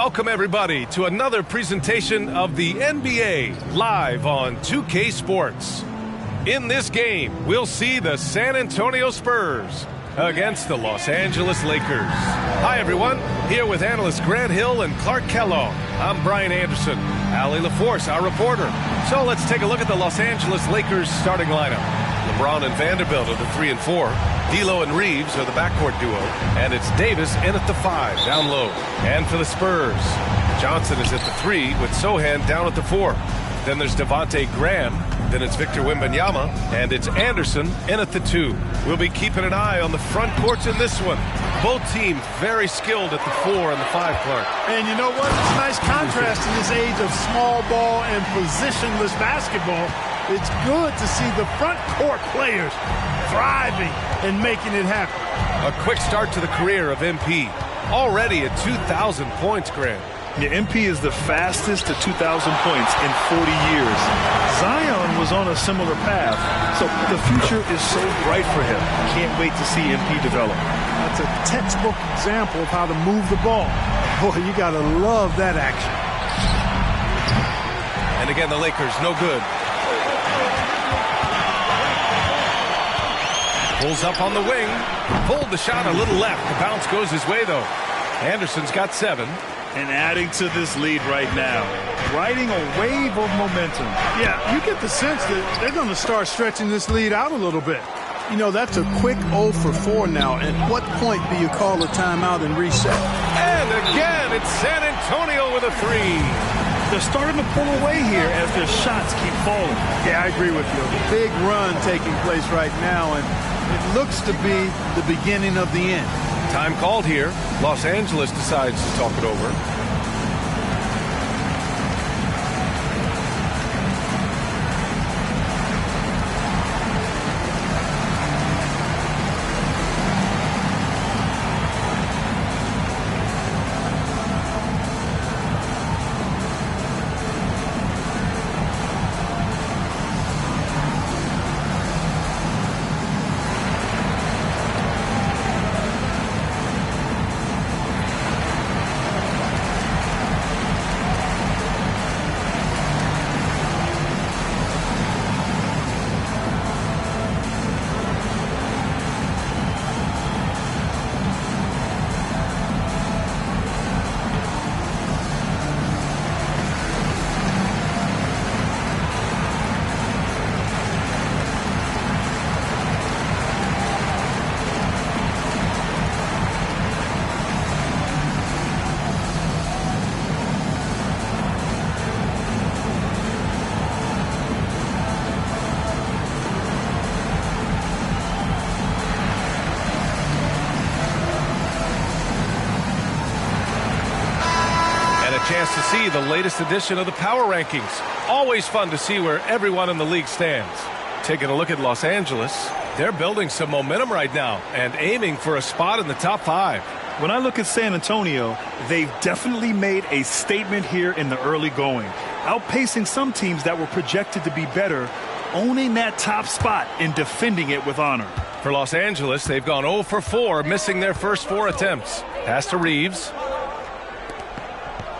Welcome, everybody, to another presentation of the NBA live on 2K Sports. In this game, we'll see the San Antonio Spurs against the Los Angeles Lakers. Hi, everyone. Here with analysts Grant Hill and Clark Kellogg. I'm Brian Anderson. Allie LaForce, our reporter. So let's take a look at the Los Angeles Lakers starting lineup. LeBron and Vanderbilt are the 3 and 4. D'Lo and Reeves are the backcourt duo. And it's Davis in at the 5, down low. And for the Spurs, Johnson is at the 3 with Sohan down at the 4. Then there's Devontae Graham. Then it's Victor Wembanyama. And it's Anderson in at the 2. We'll be keeping an eye on the front courts in this one. Both teams very skilled at the 4 and the 5, Clark. And you know what? It's a nice contrast in this age of small ball and positionless basketball. It's good to see the front court players thriving and making it happen. A quick start to the career of MP. Already at 2,000 points, Grant. Yeah, MP is the fastest to 2,000 points in 40 years. Zion was on a similar path, so the future is so bright for him. Can't wait to see MP develop. That's a textbook example of how to move the ball. Boy, you got to love that action. And again, the Lakers, no good. Pulls up on the wing. Pulled the shot a little left. The bounce goes his way, though. Anderson's got 7. And adding to this lead right now. Riding a wave of momentum. Yeah, you get the sense that they're going to start stretching this lead out a little bit. You know, that's a quick 0 for 4 now. At what point do you call a timeout and reset? And again, it's San Antonio with a 3. They're starting to pull away here as their shots keep falling. Yeah, I agree with you. A big run taking place right now, and it looks to be the beginning of the end. Time called here. Los Angeles decides to talk it over. Chance to see the latest edition of the Power Rankings. Always fun to see where everyone in the league stands. Taking a look at Los Angeles, they're building some momentum right now and aiming for a spot in the top 5. When I look at San Antonio, they've definitely made a statement here in the early going, outpacing some teams that were projected to be better, owning that top spot and defending it with honor. For Los Angeles, they've gone 0 for 4, missing their first 4 attempts. Pass to Reeves.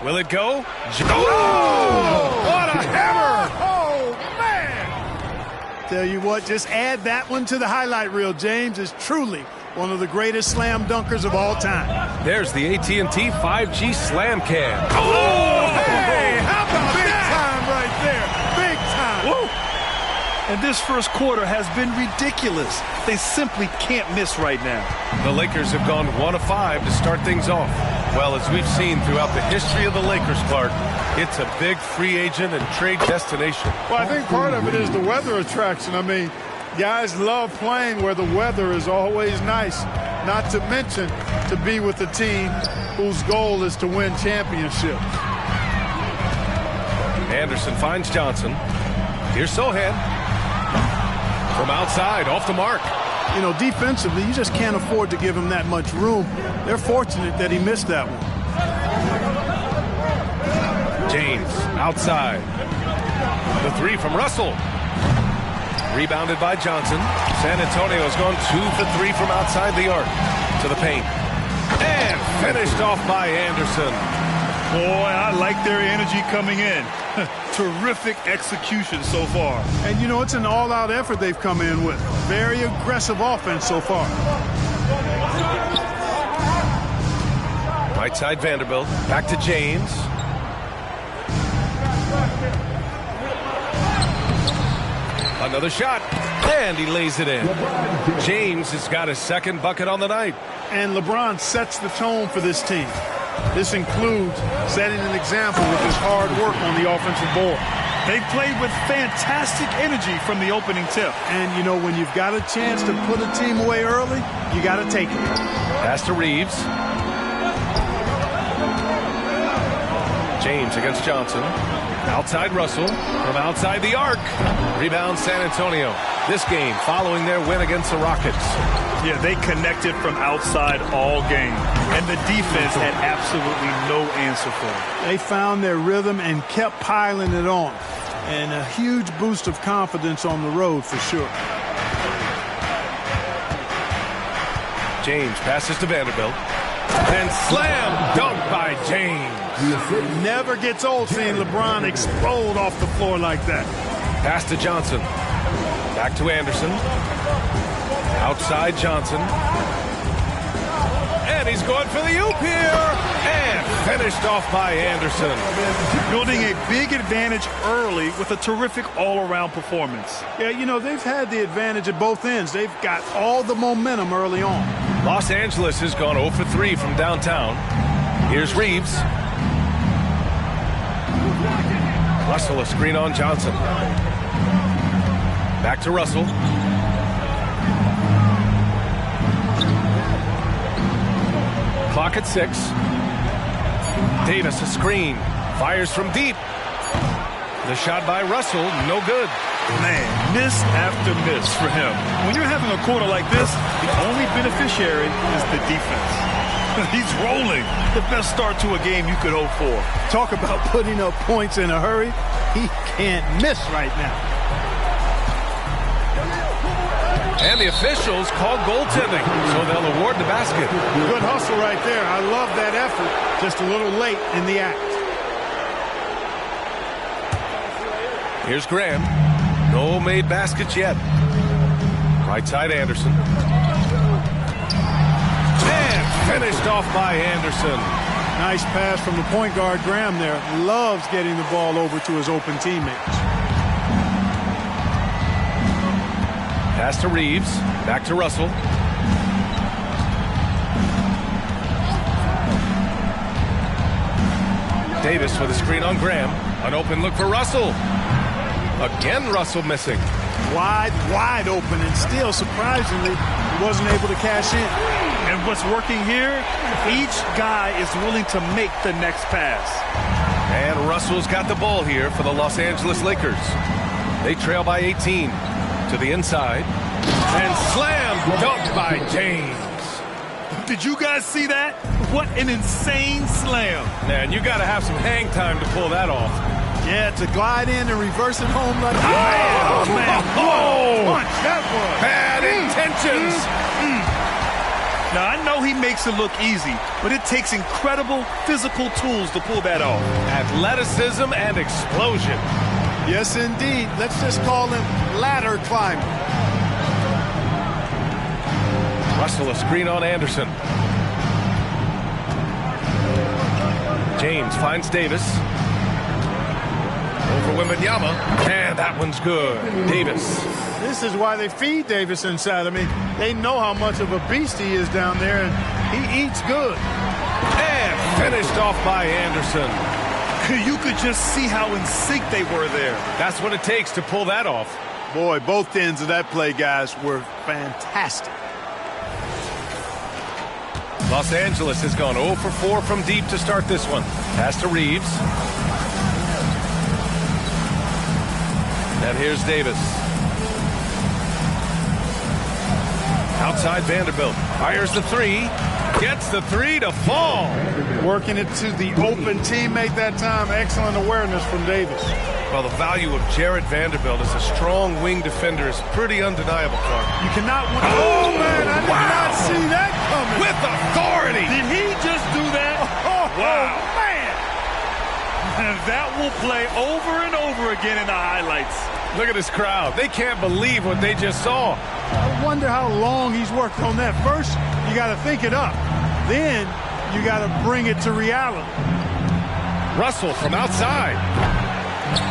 Will it go? Oh! What a hammer! Oh, man! Tell you what, just add that one to the highlight reel. James is truly one of the greatest slam dunkers of all time. There's the AT&T 5G Slam Cam. Oh, hey! How about big time right there? Big time! Woo! And this first quarter has been ridiculous. They simply can't miss right now. The Lakers have gone 1 of 5 to start things off. Well, as we've seen throughout the history of the Lakers, Clark, it's a big free agent and trade destination. Well, I think part of it is the weather attraction. I mean, guys love playing where the weather is always nice, not to mention to be with a team whose goal is to win championships. Anderson finds Johnson. Here's Sohan. From outside, off the mark. You know, defensively, you just can't afford to give him that much room. They're fortunate that he missed that one. James, outside. The 3 from Russell. Rebounded by Johnson. San Antonio has gone 2 for 3 from outside the arc. To the paint. And finished off by Anderson. Boy, I like their energy coming in. Terrific execution so far. And, you know, it's an all-out effort they've come in with. Very aggressive offense so far. Right side Vanderbilt. Back to James. Another shot. And he lays it in. James has got his second bucket on the night. And LeBron sets the tone for this team. This includes setting an example with his hard work on the offensive board. They played with fantastic energy from the opening tip. And, you know, when you've got a chance to put a team away early, you got to take it. Pass to Reeves. James against Johnson. Outside Russell. From outside the arc. Rebound San Antonio. This game following their win against the Rockets. Yeah, they connected from outside all game. And the defense had absolutely no answer for it. They found their rhythm and kept piling it on. And a huge boost of confidence on the road for sure. James passes to Vanderbilt. And slam dunk by James. Never gets old seeing LeBron explode off the floor like that. Pass to Johnson. Back to Anderson. Outside Johnson. And he's going for the oop here. And finished off by Anderson. Building a big advantage early with a terrific all-around performance. Yeah, you know, they've had the advantage at both ends. They've got all the momentum early on. Los Angeles has gone 0 for 3 from downtown. Here's Reeves. Russell, a screen on Johnson. Back to Russell. Clock at 6. Davis, a screen. Fires from deep. The shot by Russell, no good. Man, miss after miss for him. When you're having a quarter like this, the only beneficiary is the defense. He's rolling. The best start to a game you could hope for. Talk about putting up points in a hurry. He can't miss right now. And the officials called goaltending, so they'll award the basket. Good hustle right there. I love that effort. Just a little late in the act. Here's Graham. No made baskets yet. Right side Anderson. And finished off by Anderson. Nice pass from the point guard Graham there. Loves getting the ball over to his open teammates. Pass to Reeves. Back to Russell. Davis with a screen on Graham. An open look for Russell. Again, Russell missing. Wide open, and still, surprisingly, he wasn't able to cash in. And what's working here, each guy is willing to make the next pass. And Russell's got the ball here for the Los Angeles Lakers. They trail by 18. To the inside. And slam dunk by James. Did you guys see that? What an insane slam. Man, you got to have some hang time to pull that off. Yeah, to glide in and reverse it home like that. Oh, man. Oh, punch that was. Bad intentions. Now, I know he makes it look easy, but it takes incredible physical tools to pull that off. Athleticism and explosion. Yes, indeed. Let's just call him ladder climbing. Russell, a screen on Anderson. James finds Davis. Over Wembanyama. And that one's good. Davis. This is why they feed Davis inside. I mean, they know how much of a beast he is down there, and he eats good. And finished off by Anderson. You could just see how in sync they were there. That's what it takes to pull that off. Boy, both ends of that play, guys, were fantastic. Los Angeles has gone 0 for 4 from deep to start this one. Pass to Reeves. And here's Davis. Outside Vanderbilt. Fires the three. Gets the three to fall. Working it to the open teammate that time. Excellent awareness from Davis. Well, the value of Jared Vanderbilt as a strong wing defender is pretty undeniable, Clark. You cannot win. Oh, man, I did not see that coming. With authority. Did he just do that? Oh, wow. Man. And that will play over and over again in the highlights. Look at this crowd. They can't believe what they just saw. I wonder how long he's worked on that. First, you got to think it up. Then you got to bring it to reality. Russell from outside.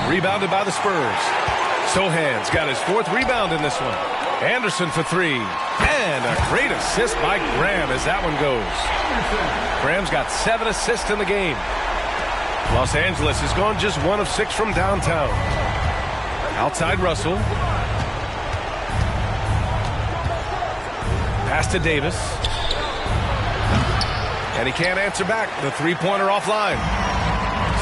Rebounded by the Spurs. Sohan's got his 4th rebound in this one. Anderson for 3. And a great assist by Graham as that one goes. Graham's got 7 assists in the game. Los Angeles has gone just 1 of 6 from downtown. Outside Russell. Pass to Davis. And he can't answer back. The three-pointer offline.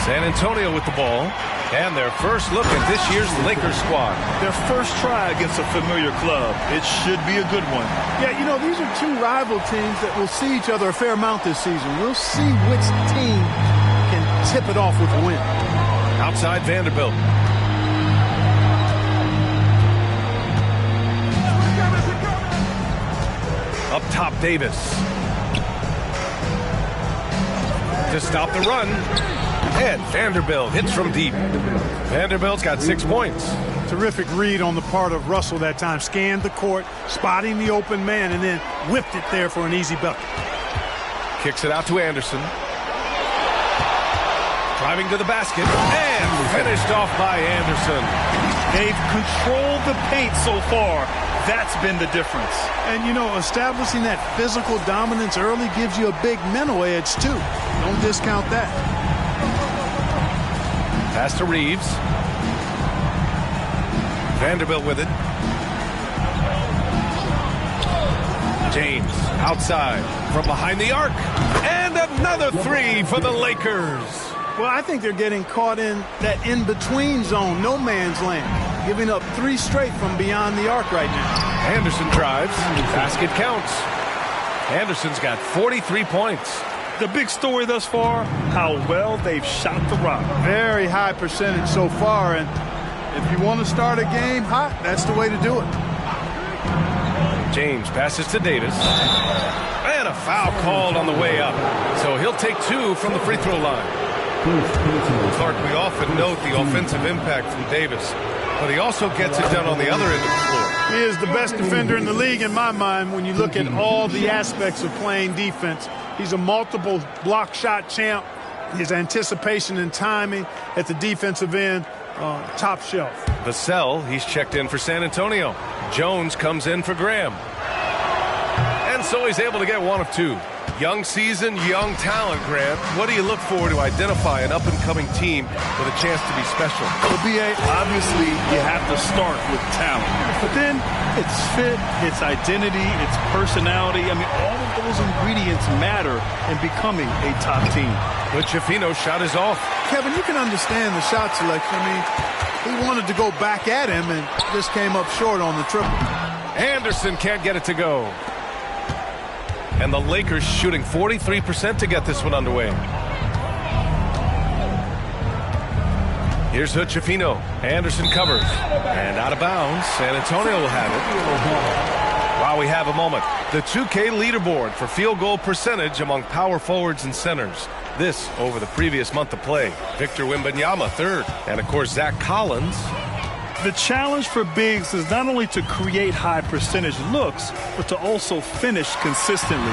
San Antonio with the ball. And their first look at this year's Lakers squad. Their first try against a familiar club. It should be a good one. Yeah, you know, these are two rival teams that will see each other a fair amount this season. We'll see which team can tip it off with a win. Outside Vanderbilt. Up top, Davis. To stop the run. And Vanderbilt hits from deep. Vanderbilt's got 6 points. Terrific read on the part of Russell that time. Scanned the court, spotting the open man, and then whipped it there for an easy bucket. Kicks it out to Anderson. Driving to the basket. And finished off by Anderson. They've controlled the paint so far. That's been the difference. And, you know, establishing that physical dominance early gives you a big mental edge, too. Don't discount that. Pass to Reeves. Vanderbilt with it. James outside from behind the arc. And another 3 for the Lakers. Well, I think they're getting caught in that in-between zone, no man's land, giving up 3 straight from beyond the arc right now. Anderson drives. Basket counts. Anderson's got 43 points. The big story thus far, how well they've shot the rock. Very high percentage so far, and if you want to start a game hot, that's the way to do it. James passes to Davis. And a foul called on the way up. So he'll take 2 from the free throw line. Clark, we often note the offensive impact from Davis, but he also gets it done on the other end of the floor. He is the best defender in the league in my mind when you look at all the aspects of playing defense. He's a multiple block shot champ. His anticipation and timing at the defensive end, top shelf. Vassell, he's checked in for San Antonio. Jones comes in for Graham. And so he's able to get 1 of 2. Young season, young talent, Grant. What do you look for to identify an up-and-coming team with a chance to be special? Well, B.A., obviously you have to start with talent. But then it's fit, it's identity, it's personality. I mean, all of those ingredients matter in becoming a top team. But Schifino's shot is off. Kevin, you can understand the shot selection. I mean, he wanted to go back at him and just came up short on the triple. Anderson can't get it to go. And the Lakers shooting 43% to get this one underway. Here's Schifino. Anderson covers. And out of bounds. San Antonio will have it. While we have a moment, the 2K leaderboard for field goal percentage among power forwards and centers. This over the previous month of play. Victor Wembanyama, 3rd. And, of course, Zach Collins. The challenge for bigs is not only to create high percentage looks, but to also finish consistently.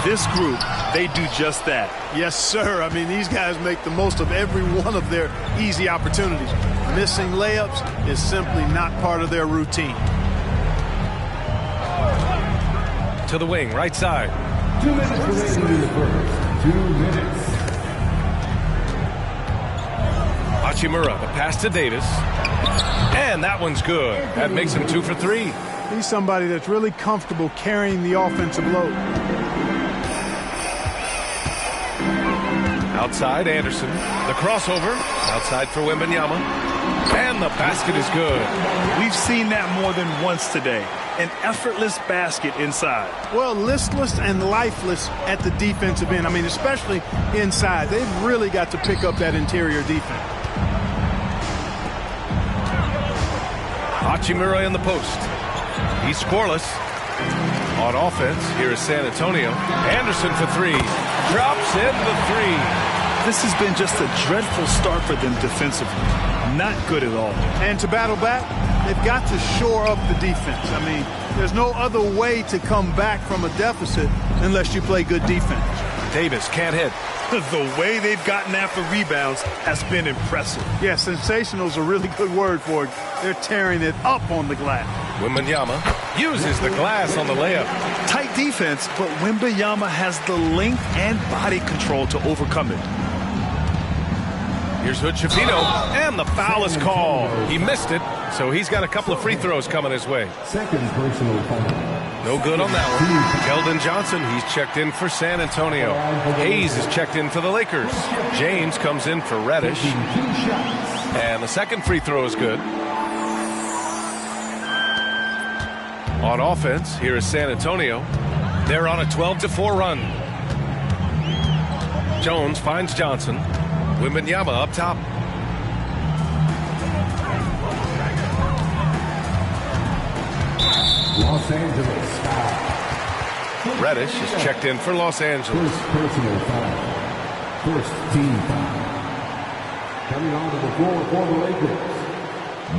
This group, they do just that. Yes, sir. I mean, these guys make the most of every one of their easy opportunities. Missing layups is simply not part of their routine. To the wing, right side. 2 minutes remaining in the first. 2 minutes. Hachimura, the pass to Davis. And that one's good. That makes him 2 for 3. He's somebody that's really comfortable carrying the offensive load. Outside, Anderson. The crossover. Outside for Wembanyama. And the basket is good. We've seen that more than once today. An effortless basket inside. Well, listless and lifeless at the defensive end. I mean, especially inside. They've really got to pick up that interior defense. Hachimura in the post. He's scoreless. On offense, here is San Antonio. Anderson for 3. Drops in the 3. this has been just a dreadful start for them defensively. Not good at all. And to battle back, they've got to shore up the defense. I mean, there's no other way to come back from a deficit unless you play good defense. Davis can't hit. The way they've gotten after rebounds has been impressive. Yeah, sensational is a really good word for it. They're tearing it up on the glass. Wembanyama uses the glass on the layup. Tight defense, but Wembanyama has the length and body control to overcome it. Here's Hood-Schifino, and the foul is called. He missed it, so he's got a couple of free throws coming his way. Second personal foul. No good on that one. Keldon Johnson, he's checked in for San Antonio. Hayes is checked in for the Lakers. James comes in for Reddish. And the second free throw is good. On offense, here is San Antonio. They're on a 12-4 run. Jones finds Johnson. Wembanyama up top. Los Angeles foul. Reddish is checked in for Los Angeles. First personal foul. First team foul. Coming onto the floor for the Lakers.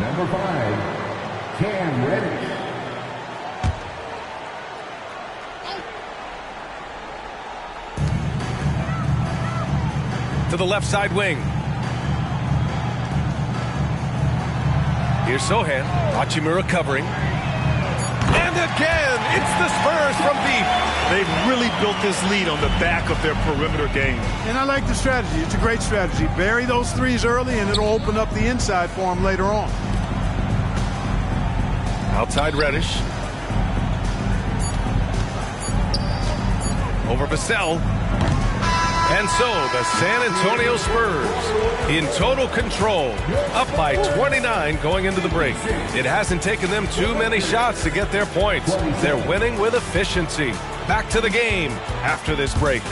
Number 5, Cam Reddish. To the left side wing. Here's Sohan. Hachimura covering. And again, it's the Spurs from deep. They've really built this lead on the back of their perimeter game. And I like the strategy. It's a great strategy. Bury those threes early, and it'll open up the inside for them later on. Outside Reddish. Over Vassell. And so the San Antonio Spurs in total control, up by 29 going into the break. It hasn't taken them too many shots to get their points. They're winning with efficiency. Back to the game after this break.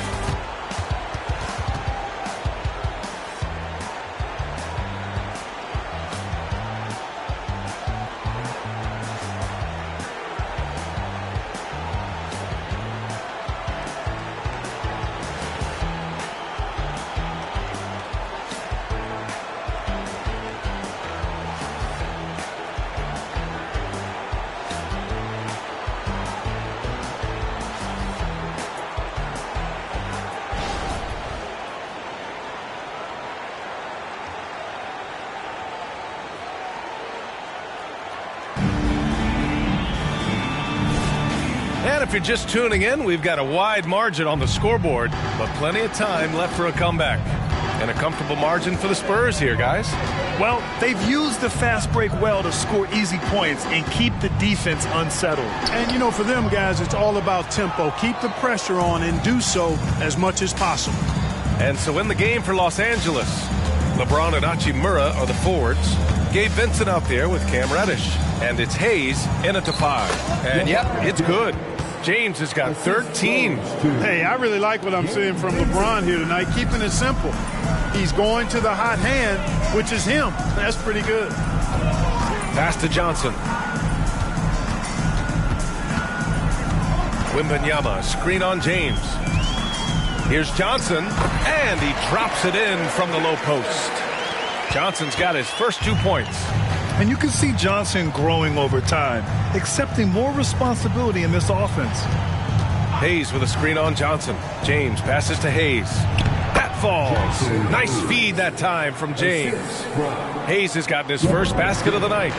And if you're just tuning in, we've got a wide margin on the scoreboard, but plenty of time left for a comeback. And a comfortable margin for the Spurs here, guys. Well, they've used the fast break well to score easy points and keep the defense unsettled. And, you know, for them, guys, it's all about tempo. Keep the pressure on and do so as much as possible. And so in the game for Los Angeles, LeBron and Hachimura are the forwards. Gabe Vincent out there with Cam Reddish. And it's Hayes in at the 5. And, yep, it's good. James has got 13. Hey, I really like what I'm seeing from LeBron here tonight, keeping it simple. He's going to the hot hand, which is him. That's pretty good. Pass to Johnson. Wembanyama, screen on James. Here's Johnson, and he drops it in from the low post. Johnson's got his first 2 points. And you can see Johnson growing over time, accepting more responsibility in this offense. Hayes with a screen on Johnson. James passes to Hayes. That falls. Nice feed that time from James. Hayes has gotten his first basket of the night.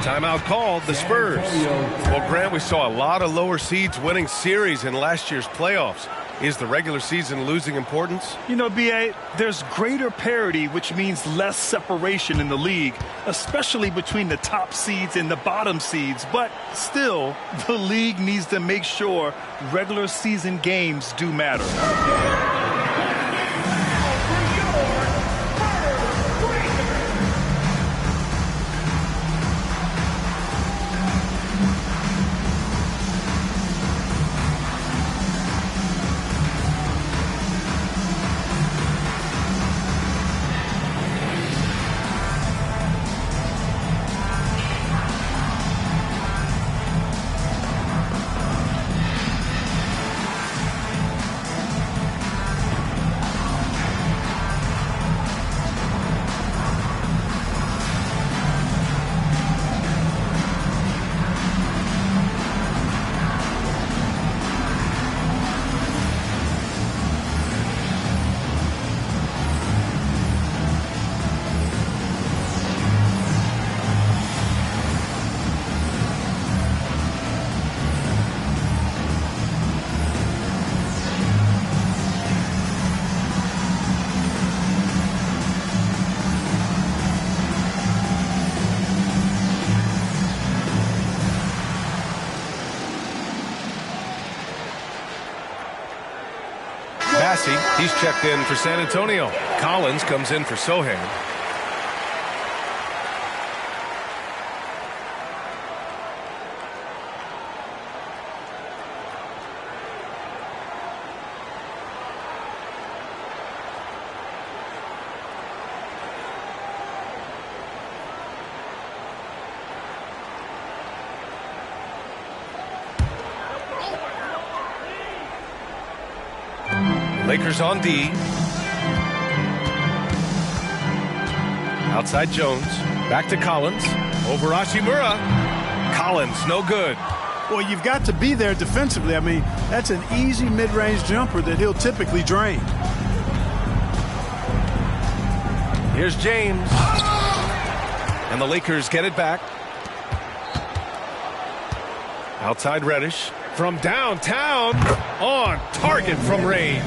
Timeout called, the Spurs. Well, Grant, we saw a lot of lower seeds winning series in last year's playoffs. Is the regular season losing importance? You know, B.A., there's greater parity, which means less separation in the league, especially between the top seeds and the bottom seeds. But still, the league needs to make sure regular season games do matter. Bassey. He's checked in for San Antonio. Collins comes in for Sohan. Lakers on D. Outside Jones. Back to Collins. Over Hachimura. Collins, no good. Well, you've got to be there defensively. I mean, that's an easy mid-range jumper that he'll typically drain. Here's James. And the Lakers get it back. Outside Reddish. From downtown. On target from range.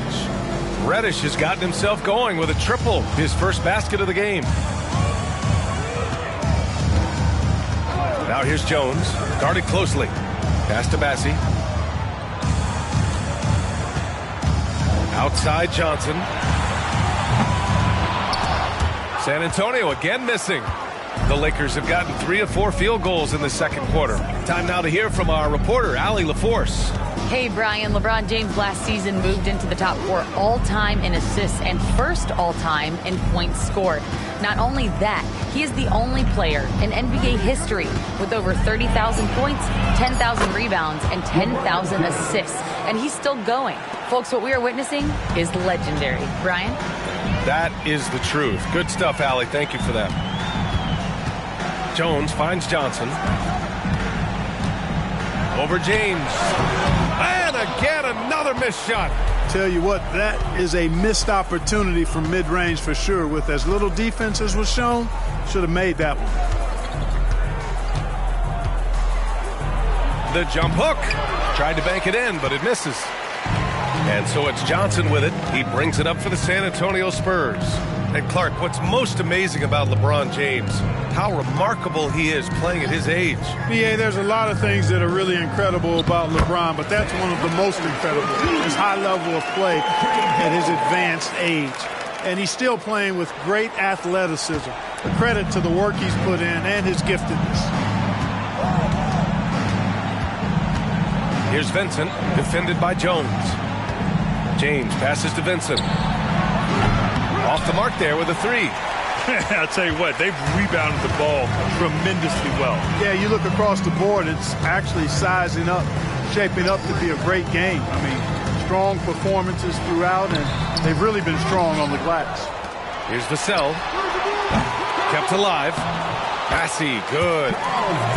Reddish has gotten himself going with a triple. His first basket of the game. Now here's Jones. Guarded closely. Pass to Bassey. Outside Johnson. San Antonio again missing. The Lakers have gotten 3 of 4 field goals in the second quarter. Time now to hear from our reporter, Allie LaForce. Hey, Brian. LeBron James last season moved into the top 4 all-time in assists and first all-time in points scored. Not only that, he is the only player in NBA history with over 30,000 points, 10,000 rebounds, and 10,000 assists. And he's still going. Folks, what we are witnessing is legendary. Brian? That is the truth. Good stuff, Allie. Thank you for that. Jones finds Johnson. Over James. And again, another missed shot. Tell you what, that is a missed opportunity from mid-range for sure. With as little defense as was shown, should have made that one. The jump hook. Tried to bank it in, but it misses. And so it's Johnson with it. He brings it up for the San Antonio Spurs. And Clark, what's most amazing about LeBron James, how remarkable he is playing at his age. BA, there's a lot of things that are really incredible about LeBron, but that's one of the most incredible. His high level of play at his advanced age. And he's still playing with great athleticism. A credit to the work he's put in and his giftedness. Here's Vincent, defended by Jones. James passes to Vincent. Off the mark there with a 3. I'll tell you what, they've rebounded the ball tremendously well. Yeah, you look across the board, it's actually sizing up, shaping up to be a great game. I mean, strong performances throughout, and they've really been strong on the glass. Here's Vassell. Kept alive. Bassey, good.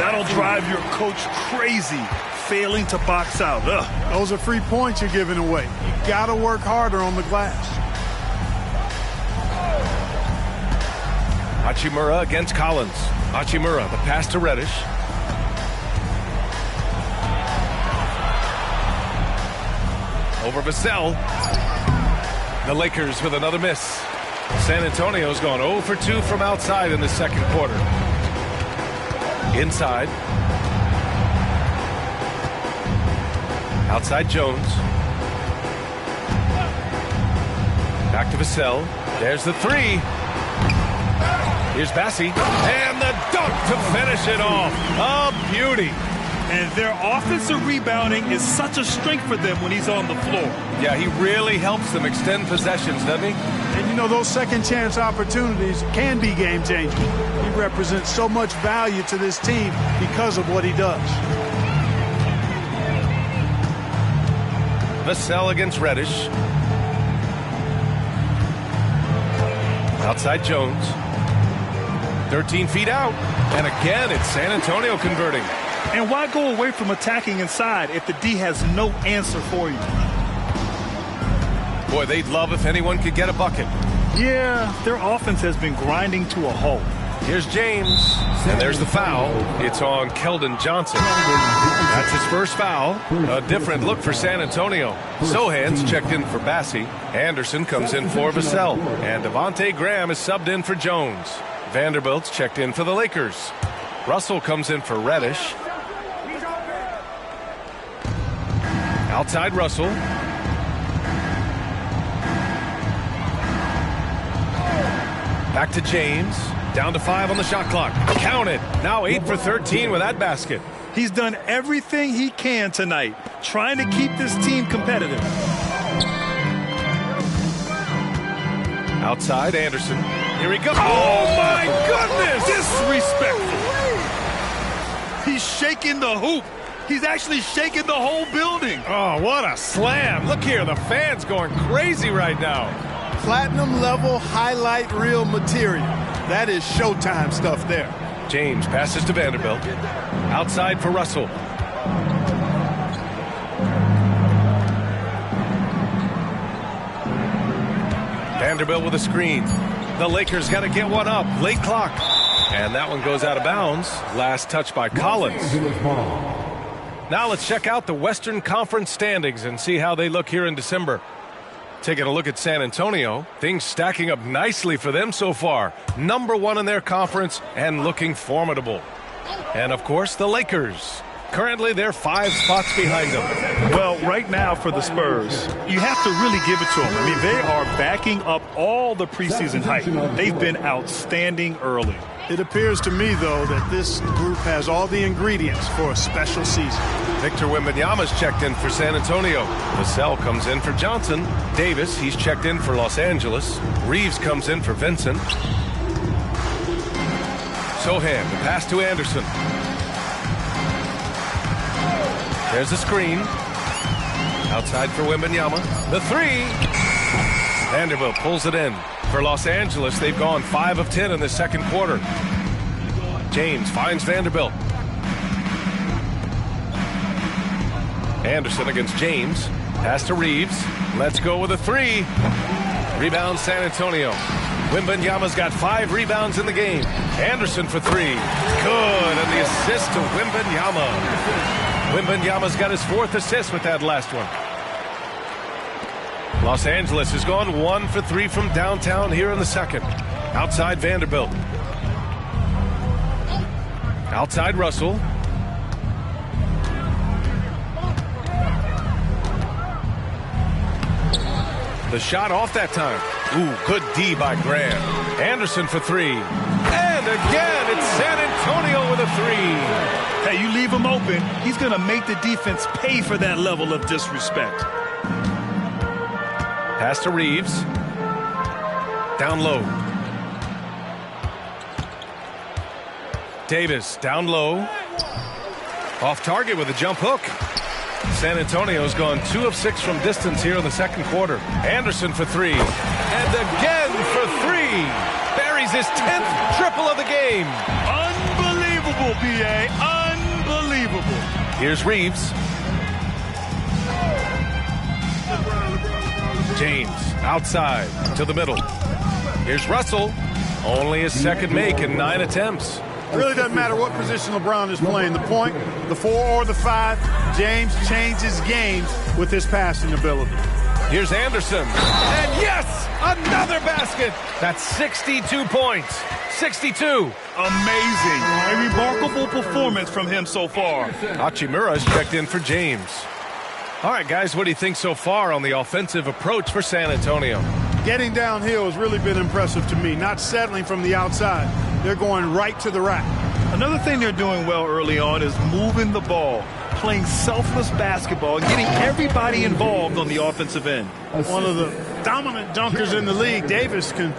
That'll drive your coach crazy, failing to box out. Ugh. Those are free points you're giving away. You got to work harder on the glass. Hachimura against Collins. Hachimura, the pass to Reddish. Over Vassell. The Lakers with another miss. San Antonio's gone 0 for 2 from outside in the second quarter. Inside. Outside Jones. Back to Vassell. There's the 3. Here's Bassey. And the dunk to finish it off. A beauty. And their offensive rebounding is such a strength for them when he's on the floor. Yeah, he really helps them extend possessions, doesn't he? And, you know, those second-chance opportunities can be game-changing. He represents so much value to this team because of what he does. Vassell against Reddish. Outside Jones. 13 feet out. And again, it's San Antonio converting. And why go away from attacking inside if the D has no answer for you? Boy, they'd love if anyone could get a bucket. Yeah, their offense has been grinding to a halt. Here's James. And there's the foul. It's on Keldon Johnson. That's his first foul. A different look for San Antonio. Sohan's checked in for Bassey. Anderson comes in for Vassell. And Devontae Graham is subbed in for Jones. Vanderbilt's checked in for the Lakers. Russell comes in for Reddish. Outside Russell. Back to James. Down to 5 on the shot clock. Count it. Now 8 for 13 with that basket. He's done everything he can tonight, trying to keep this team competitive. Outside, Anderson. Here he goes. Oh, my goodness! Disrespectful. He's shaking the hoop. He's actually shaking the whole building. Oh, what a slam. Look here, the fans going crazy right now. Platinum level highlight reel material. That is Showtime stuff there. James passes to Vanderbilt. Outside for Russell. Vanderbilt with a screen. The Lakers got to get one up. Late clock. And that one goes out of bounds. Last touch by Collins. Now let's check out the Western Conference standings and see how they look here in December. Taking a look at San Antonio, things stacking up nicely for them so far. #1 in their conference and looking formidable. And of course, the Lakers. Currently, they're 5 spots behind them. Well, right now for the Spurs, you have to really give it to them. I mean, they are backing up all the preseason hype. They've been outstanding early. It appears to me, though, that this group has all the ingredients for a special season. Victor Wembanyama's checked in for San Antonio. Vassell comes in for Johnson. Davis, he's checked in for Los Angeles. Reeves comes in for Vincent. Sohan, the pass to Anderson. There's a screen. Outside for Wembanyama. The 3. Vanderbilt pulls it in. For Los Angeles, they've gone 5 of 10 in the second quarter. James finds Vanderbilt. Anderson against James. Pass to Reeves. Let's go with a 3. Rebound San Antonio. Wembanyama's got 5 rebounds in the game. Anderson for 3. Good, and the assist to Wembanyama. Wembanyama's got his 4th assist with that last one. Los Angeles has gone 1 for 3 from downtown here in the second. Outside Vanderbilt. Outside Russell. The shot off that time. Ooh, good D by Graham. Anderson for 3. And again, it's San Antonio with a 3. Hey, you leave him open, he's going to make the defense pay for that level of disrespect. Pass to Reeves. Down low. Davis down low. Off target with a jump hook. San Antonio's gone 2 of 6 from distance here in the second quarter. Anderson for 3. And again for 3. Buries his 10th triple of the game. Unbelievable, B.A. Unbelievable. Here's Reeves. James outside to the middle. Here's Russell. Only his second make in 9 attempts. It really doesn't matter what position LeBron is playing. The point, the 4 or the 5, James changes games with his passing ability. Here's Anderson. And yes, another basket. That's 62 points. 62. Amazing. A remarkable performance from him so far. Hachimura's checked in for James. All right, guys, what do you think so far on the offensive approach for San Antonio? Getting downhill has really been impressive to me, not settling from the outside. They're going right to the rack. Another thing they're doing well early on is moving the ball, playing selfless basketball, and getting everybody involved on the offensive end. One of the dominant dunkers in the league, Davis, can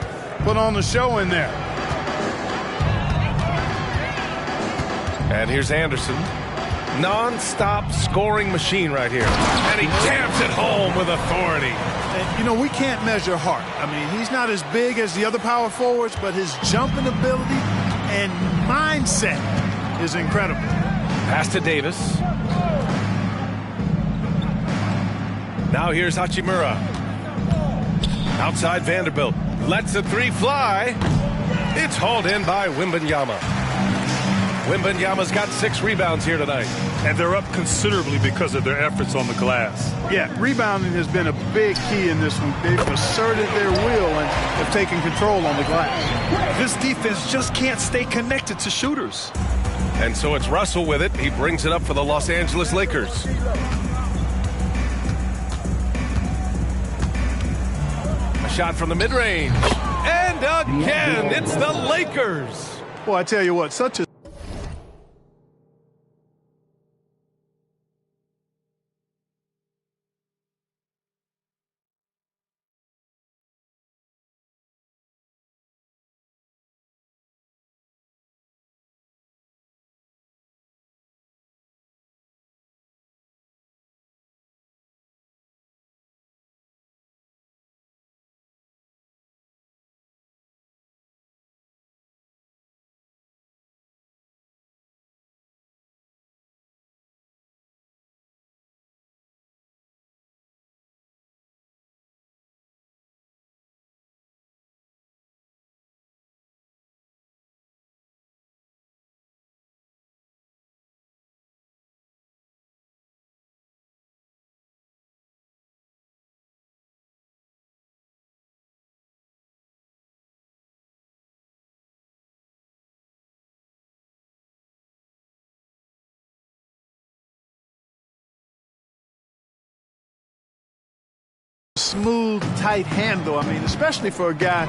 put on the show in there. And here's Anderson. Non-stop scoring machine right here. And he jams it home with authority. And, you know, we can't measure heart. I mean, he's not as big as the other power forwards, but his jumping ability and mindset is incredible. Pass to Davis. Now here's Hachimura. Outside Vanderbilt. Lets the 3 fly. It's hauled in by Wembanyama. Wembanyama's got 6 rebounds here tonight. And they're up considerably because of their efforts on the glass. Yeah, rebounding has been a big key in this one. They've asserted their will and have taken control on the glass. This defense just can't stay connected to shooters. And so it's Russell with it. He brings it up for the Los Angeles Lakers. A shot from the mid-range. And And again, it's the Lakers. Boy, I tell you what, such a smooth, tight handle. I mean, especially for a guy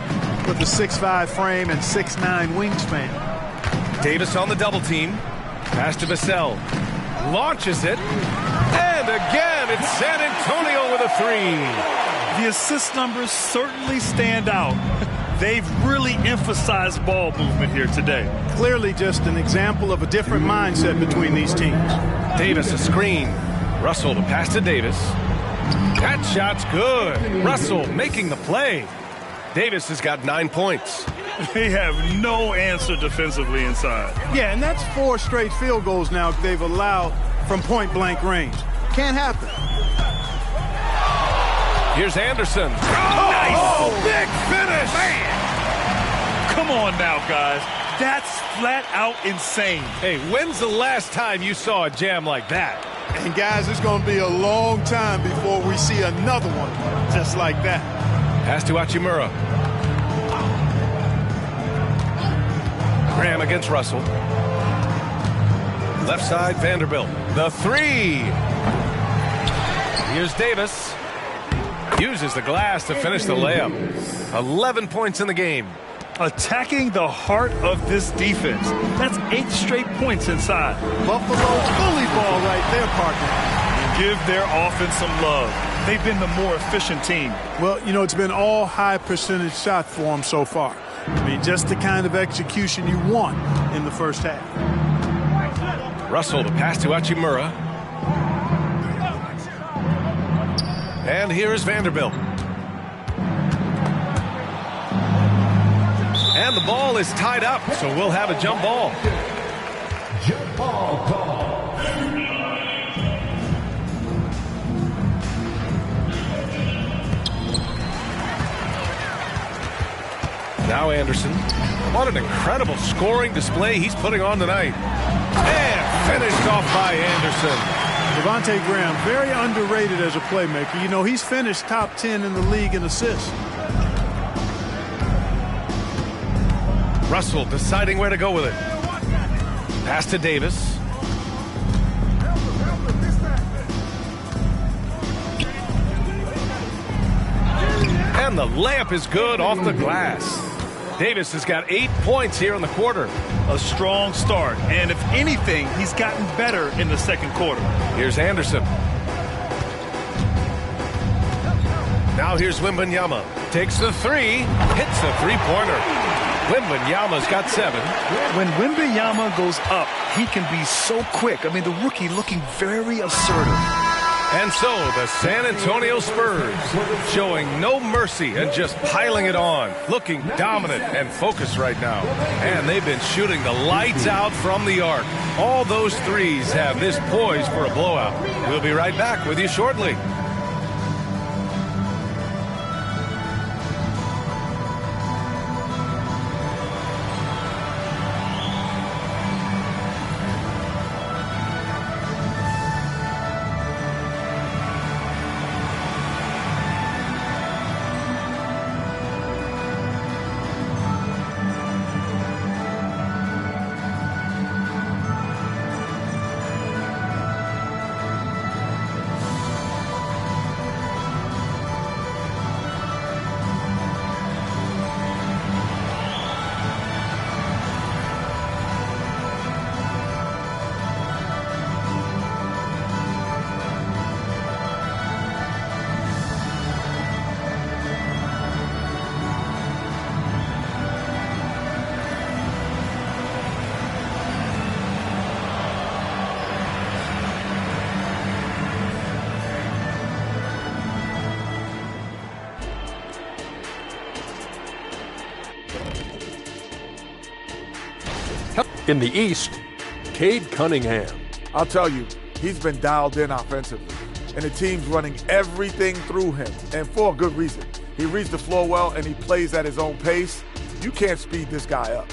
with a 6'5" frame and 6'9" wingspan. Davis on the double team. Pass to Vassell. Launches it. And again, it's San Antonio with a three. The assist numbers certainly stand out. They've really emphasized ball movement here today. Clearly just an example of a different mindset between these teams. Davis, a screen. Russell to pass to Davis. That shot's good. Russell making the play. Davis has got 9 points. They have no answer defensively inside. Yeah, and that's 4 straight field goals now they've allowed from point-blank range. Can't happen. Here's Anderson. Oh, big finish. Man. Come on now, guys. That's flat out insane. Hey, when's the last time you saw a jam like that? And guys, it's going to be a long time before we see another one just like that. Pass to Hachimura. Graham against Russell. Left side, Vanderbilt. The three. Here's Davis. Uses the glass to finish the layup. 11 points in the game. Attacking the heart of this defense. That's 8 straight points inside. Buffalo bully ball right there, partner. Give their offense some love. They've been the more efficient team. Well, you know, it's been all high percentage shots for them so far. I mean, just the kind of execution you want in the first half. Russell to pass to Hachimura. And here is Vanderbilt. And the ball is tied up, so we'll have a jump ball. Jump ball call. Now Anderson. What an incredible scoring display he's putting on tonight. And finished off by Anderson. Devontae Graham, very underrated as a playmaker. You know, he's finished top 10 in the league in assists. Russell deciding where to go with it. Pass to Davis. And the layup is good off the glass. Davis has got 8 points here in the quarter. A strong start, and if anything, he's gotten better in the second quarter. Here's Anderson. Now here's Wembanyama. Takes the three, hits the three-pointer. Wembanyama's got 7. When Wembanyama goes up, he can be so quick. I mean, the rookie looking very assertive. And so the San Antonio Spurs showing no mercy and just piling it on, looking dominant and focused right now. And they've been shooting the lights out from the arc. All those threes have this poised for a blowout. We'll be right back with you shortly. In the East, Cade Cunningham. I'll tell you, he's been dialed in offensively, and the team's running everything through him, and for a good reason. He reads the floor well, and he plays at his own pace. You can't speed this guy up.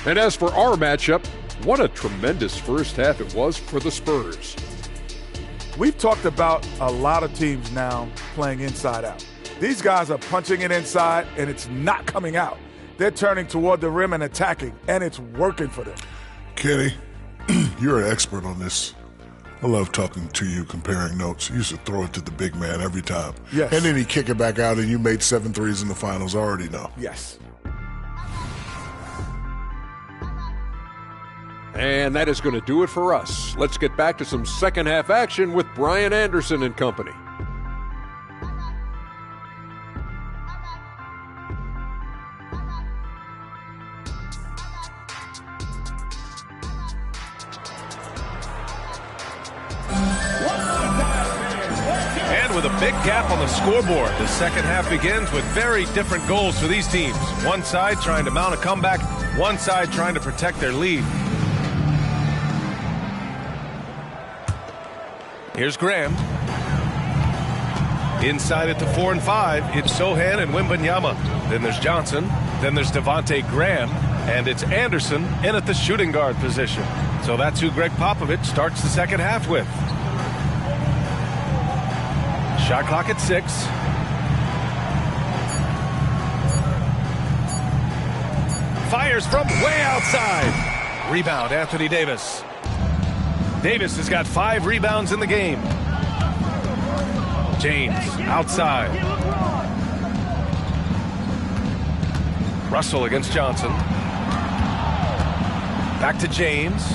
And as for our matchup, what a tremendous first half it was for the Spurs. We've talked about a lot of teams now playing inside out. These guys are punching it inside, and it's not coming out. They're turning toward the rim and attacking, and it's working for them. Kenny, you're an expert on this. I love talking to you, comparing notes. You used to throw it to the big man every time. Yes. And then he'd kick it back out, and you made 7 threes in the finals. I already know. Yes. And that is going to do it for us. Let's get back to some second half action with Brian Anderson and company. And with a big gap on the scoreboard, the second half begins with very different goals for these teams. One side trying to mount a comeback, one side trying to protect their lead. Here's Graham. Inside at the 4 and 5, it's Sohan and Wembanyama. Then there's Johnson. Then there's Devontae Graham. And it's Anderson in at the shooting guard position. So that's who Greg Popovich starts the second half with. Shot clock at 6. Fires from way outside. Rebound, Anthony Davis. Davis has got 5 rebounds in the game. James outside. Russell against Johnson. Back to James.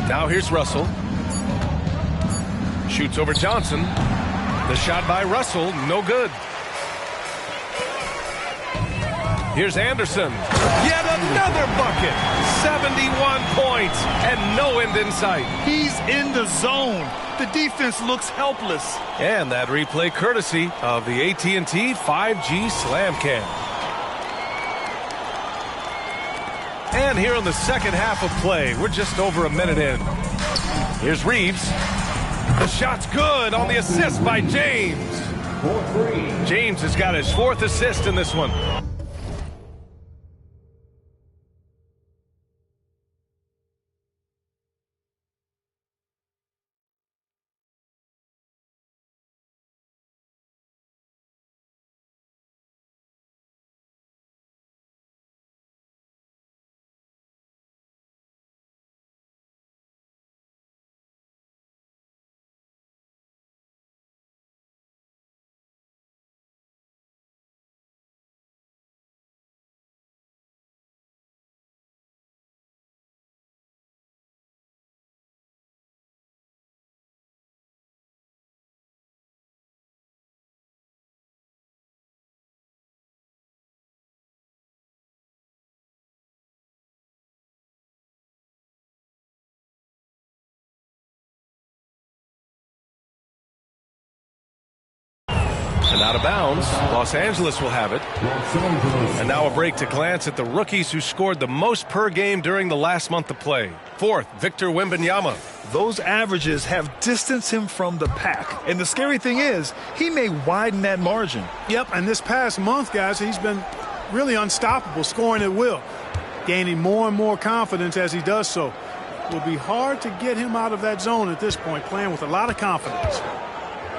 Now here's Russell. Shoots over Johnson. The shot by Russell, no good. Here's Anderson. Yet another bucket. 71 points and no end in sight. He's in the zone. The defense looks helpless. And that replay courtesy of the AT&T 5G Slam Cam. And here in the second half of play, we're just over a minute in. Here's Reeves. The shot's good on the assist by James. James has got his 4th assist in this one. And out of bounds, Los Angeles will have it. And now a break to glance at the rookies who scored the most per game during the last month of play. 4th, Victor Wembanyama. Those averages have distanced him from the pack. And the scary thing is, he may widen that margin. Yep, and this past month, guys, he's been really unstoppable, scoring at will, gaining more and more confidence as he does so. It will be hard to get him out of that zone at this point, playing with a lot of confidence.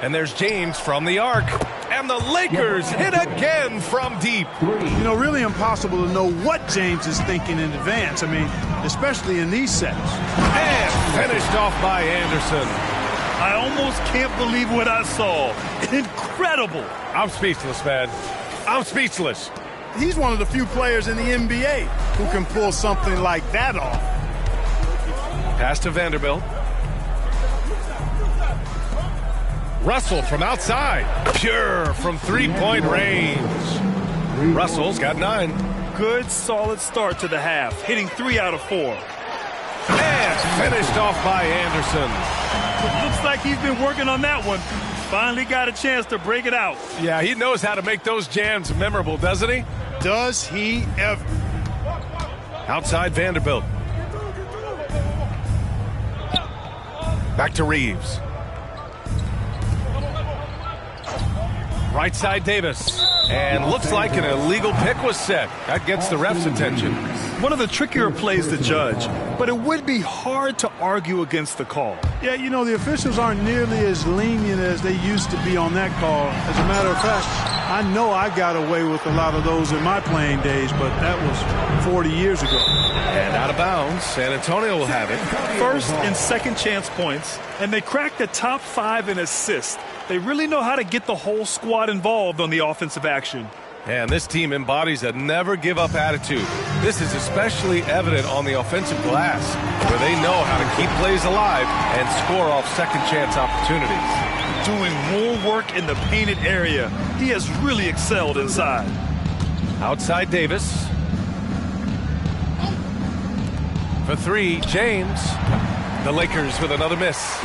And there's James from the arc. And the Lakers hit again from deep. You know, really impossible to know what James is thinking in advance. I mean, especially in these sets. And finished off by Anderson. I almost can't believe what I saw. Incredible. I'm speechless, man. I'm speechless. He's one of the few players in the NBA who can pull something like that off. Pass to Vanderbilt. Russell from outside. Pure from three-point range. Russell's got 9. Good, solid start to the half, hitting 3 out of 4. And finished off by Anderson. Looks like he's been working on that one. Finally got a chance to break it out. Yeah, he knows how to make those jams memorable, doesn't he? Does he ever? Outside Vanderbilt. Back to Reeves. Right side Davis. And looks like an illegal pick was set. That gets the ref's attention. One of the trickier plays to judge, but it would be hard to argue against the call. Yeah, you know, the officials aren't nearly as lenient as they used to be on that call. As a matter of fact, I know I got away with a lot of those in my playing days, but that was 40 years ago. And out of bounds, San Antonio will have it. First and second chance points, and they cracked the top 5 in assists. They really know how to get the whole squad involved on the offensive action. And this team embodies a never-give-up attitude. This is especially evident on the offensive glass, where they know how to keep plays alive and score off second-chance opportunities. Doing more work in the painted area. He has really excelled inside. Outside Davis. For 3, James. The Lakers with another miss.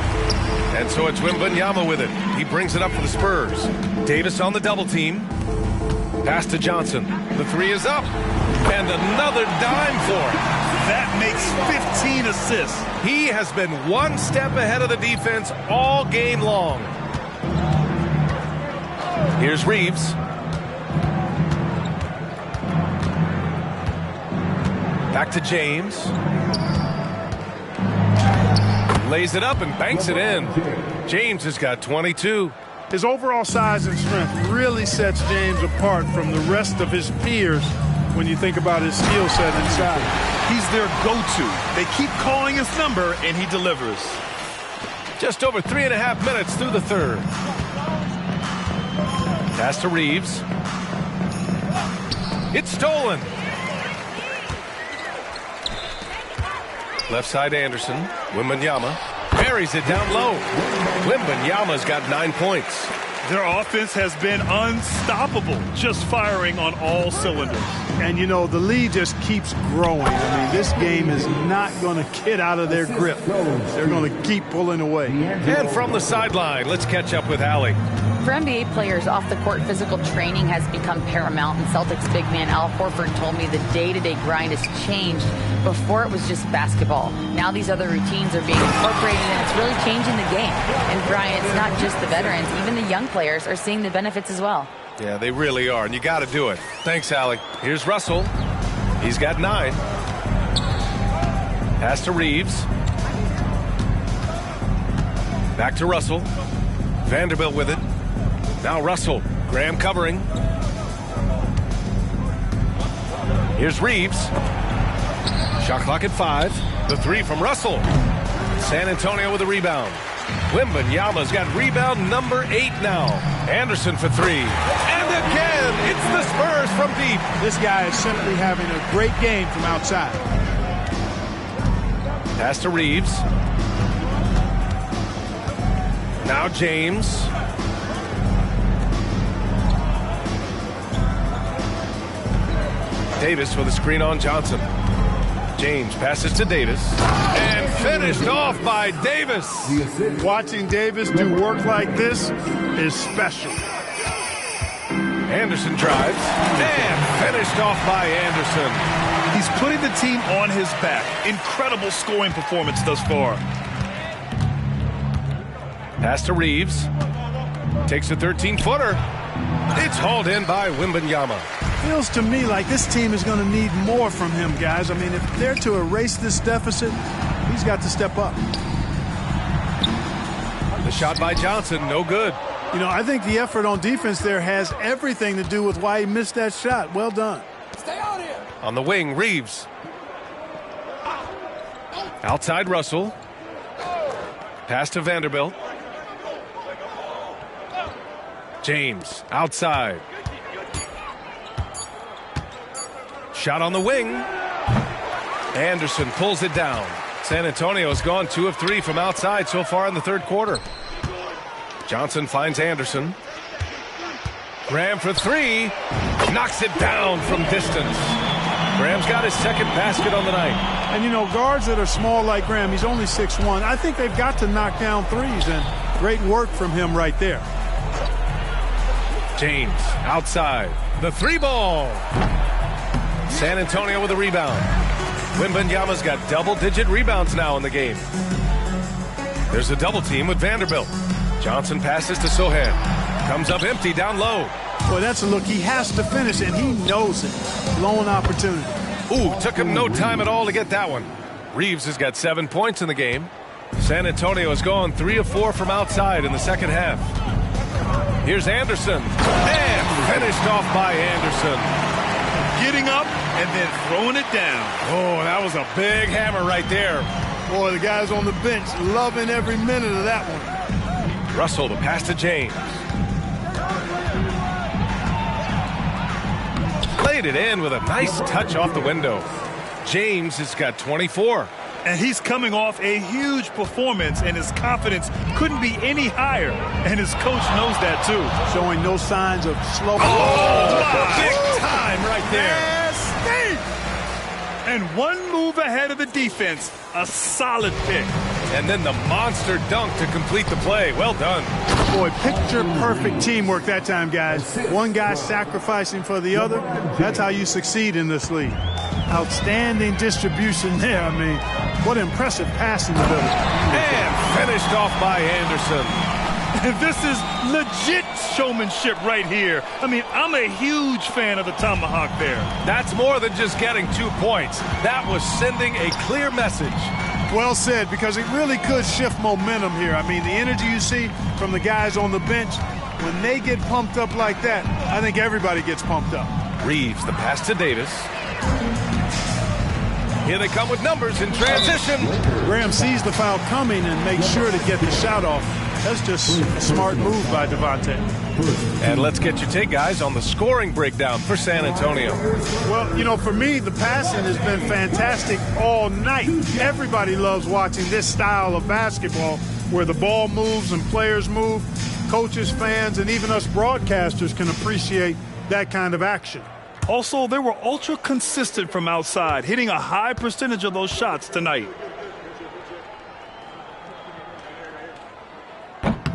And so it's Wembanyama with it. He brings it up for the Spurs. Davis on the double team. Pass to Johnson. The 3 is up. And another dime for him. That makes 15 assists. He has been one step ahead of the defense all game long. Here's Reeves. Back to James. Lays it up and banks it in. James has got 22. His overall size and strength really sets James apart from the rest of his peers when you think about his skill set inside. He's their go-to. They keep calling his number, and he delivers. Just over 3.5 minutes through the third. Pass to Reeves. It's stolen. Left side Anderson. Wembanyama buries it down low. Wembanyama's got 9 points. Their offense has been unstoppable, just firing on all cylinders. And, you know, the lead just keeps growing. I mean, this game is not going to get out of their grip. They're going to keep pulling away. And from the sideline, let's catch up with Allie. For NBA players, off-the-court physical training has become paramount, and Celtics big man Al Horford told me the day-to-day grind has changed. Before, it was just basketball. Now these other routines are being incorporated, and it's really changing the game. And, Brian, it's not just the veterans. Even the young players are seeing the benefits as well. Yeah, they really are, and you got to do it. Thanks, Allie. Here's Russell. He's got 9. Pass to Reeves. Back to Russell. Vanderbilt with it. Now Russell. Graham covering. Here's Reeves. Shot clock at 5. The 3 from Russell. San Antonio with a rebound. Wembanyama's got rebound number 8 now. Anderson for 3. And again, it's the Spurs from deep. This guy is simply having a great game from outside. Pass to Reeves. Now James. Davis with a screen on Johnson. James passes to Davis. And finished off by Davis. Watching Davis do work like this is special. Anderson drives. And finished off by Anderson. He's putting the team on his back. Incredible scoring performance thus far. Pass to Reeves. Takes a 13-footer. It's hauled in by Wembanyama. Feels to me like this team is going to need more from him, guys. I mean, if they're to erase this deficit, he's got to step up. The shot by Johnson, no good. You know, I think the effort on defense there has everything to do with why he missed that shot. Well done. Stay out here. On the wing, Reeves. Outside Russell. Pass to Vanderbilt. James, outside. Shot on the wing. Anderson pulls it down. San Antonio's gone 2 of 3 from outside so far in the third quarter. Johnson finds Anderson. Graham for 3. Knocks it down from distance. Graham's got his second basket on the night. And, you know, guards that are small like Graham, he's only 6'1". I think they've got to knock down threes. And Great work from him right there. James outside. The 3-ball. San Antonio with a rebound. Wembanyama's got double-digit rebounds now in the game. There's a double team with Vanderbilt. Johnson passes to Sohan. Comes up empty down low. Boy, that's a look he has to finish, and he knows it. Lone opportunity. Ooh, took him no time at all to get that one. Reeves has got 7 points in the game. San Antonio has gone 3 of 4 from outside in the second half. Here's Anderson. And finished off by Anderson. Getting up and then throwing it down. Oh, that was a big hammer right there. Boy, the guys on the bench loving every minute of that one. Russell, the pass to James. Played it in with a nice touch off the window. James has got 24. And he's coming off a huge performance, and his confidence couldn't be any higher. And his coach knows that, too. Showing no signs of slow. Big time right there. Nasty. And one move ahead of the defense. A solid pick. And then the monster dunk to complete the play. Well done. Boy, picture-perfect teamwork that time, guys. One guy sacrificing for the other. That's how you succeed in this league. Outstanding distribution there. I mean, what impressive passing ability. And finished off by Anderson. And this is legit showmanship right here. I mean, I'm a huge fan of the tomahawk there. That's more than just getting 2 points. That was sending a clear message. Well said, because it really could shift momentum here. I mean, the energy you see from the guys on the bench, when they get pumped up like that, I think everybody gets pumped up. Reeves, the pass to Davis. Here they come with numbers in transition. Graham sees the foul coming and makes sure to get the shot off. That's just a smart move by Devontae. And let's get your take, guys, on the scoring breakdown for San Antonio. Well, you know, for me, the passing has been fantastic all night. Everybody loves watching this style of basketball where the ball moves and players move. Coaches, fans, and even us broadcasters can appreciate that kind of action. Also, they were ultra consistent from outside, hitting a high percentage of those shots tonight.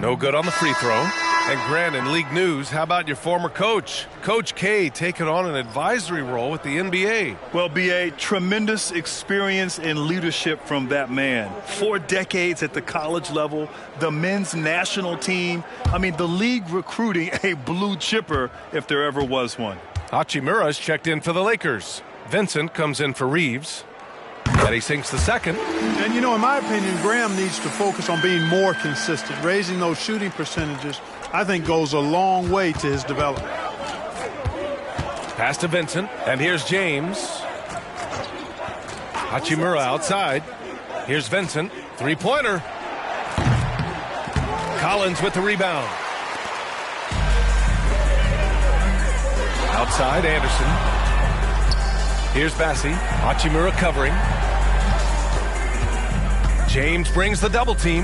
No good on the free throw. And Grant, in league news, how about your former coach? Coach K taking on an advisory role with the NBA. Well, B.A., tremendous experience and leadership from that man. 4 decades at the college level, the men's national team. I mean, the league recruiting a blue chipper if there ever was one. Hachimura's checked in for the Lakers. Vincent comes in for Reeves. And he sinks the second. And, you know, in my opinion, Graham needs to focus on being more consistent. Raising those shooting percentages, I think, goes a long way to his development. Pass to Vincent. And here's James. Hachimura outside. Here's Vincent. Three-pointer. Collins with the rebound. Outside, Anderson. Here's Bassi. Hachimura covering. James brings the double team.